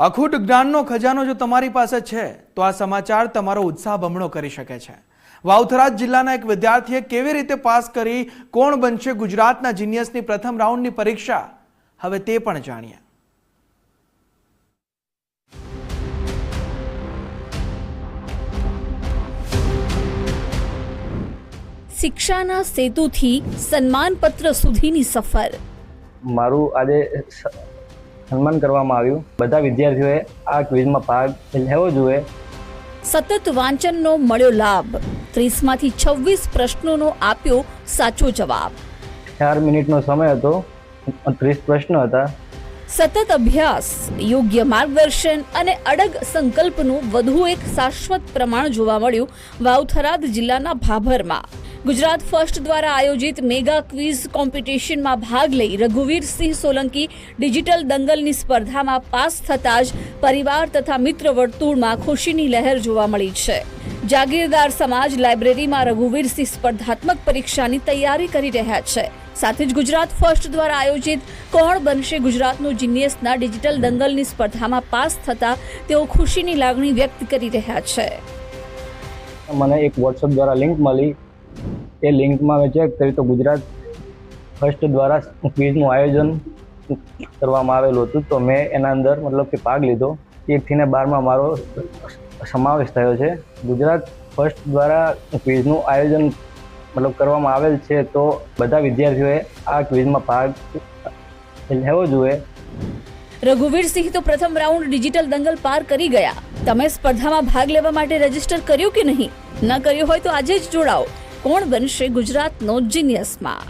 અખૂટ જ્ઞાનનો ખજાનો જો તમારી પાસે છે તો આ સમાચાર તમારો ઉત્સાહ બમણો કરી શકે છે। વાવથરા જિલ્લાના એક વિદ્યાર્થીએ કેવી રીતે પાસ કરી કોણ બનશે ગુજરાતના જીનિયસની પ્રથમ રાઉન્ડની પરીક્ષા, હવે તે પણ જાણીએ। શિક્ષાના સેતુથી સન્માનપત્ર સુધીની સફર। મારું આજે સન્માન કરવામાં આવ્યું। બધા વિદ્યાર્થીઓએ આ ક્વિઝમાં ભાગ લેવો જોઈએ। સતત વાંચનનો મળ્યો લાભ। 30માંથી 26 પ્રશ્નોનો આપ્યો સાચો જવાબ। 4 મિનિટનો સમય હતો, 30 પ્રશ્નો હતા। સતત અભ્યાસ, યોગ્ય માર્ગદર્શન અને અડગ સંકલ્પનું વધુ એક શાશ્વત પ્રમાણ જોવા મળ્યું વાવથરાદ જિલ્લાના ભાભરમાં। ગુજરાત ફર્સ્ટ દ્વારા આયોજિત મેગા ક્વિઝ કોમ્પિટિશનમાં ભાગ લઈ રઘુવીરસિંહ સોલંકી ડિજિટલ દંગલની સ્પર્ધામાં પાસ થતાં જ પરિવાર તથા મિત્ર વર્તુળમાં ખુશીની લહેર જોવા મળી છે। જાગીરદાર સમાજ લાઇબ્રેરીમાં રઘુવીરસિંહ સ્પર્ધાત્મક પરીક્ષાની તૈયારી કરી રહ્યા છે। સાથે જ ગુજરાત ફર્સ્ટ દ્વારા આયોજિત કોણ બનશે ગુજરાતનું જીનિયસના ડિજિટલ દંગલની સ્પર્ધામાં પાસ થતા તેઓ ખુશીની લાગણી વ્યક્ત કરી રહ્યા છે। મને એક વોટ્સઅપ દ્વારા લિંક મળી। એ લિંકમાં મેં ચેક કરી તો ગુજરાત ફર્સ્ટ દ્વારા ક્વિઝનું આયોજન કરવામાં આવેલું હતું, તો મેં એના અંદર મતલબ કે ભાગ લીધો। 1 થી 12માં મારો સમાવેશ થયો છે। ગુજરાત ફર્સ્ટ દ્વારા ક્વિઝનું આયોજન મતલબ કરવામાં આવેલ છે, તો બધા વિદ્યાર્થીઓએ આ ક્વિઝમાં ભાગ લેવો જોઈએ। રઘુવીરસિંહ તો પ્રથમ રાઉન્ડ ડિજિટલ દંગલ પાર કરી ગયા। તમે સ્પર્ધામાં ભાગ લેવા માટે રજીસ્ટર કર્યું કે નહીં? ન કર્યું હોય તો આજે જ જોડાઓ। કોણ બનશે ગુજરાતનો જીનિયસમાં?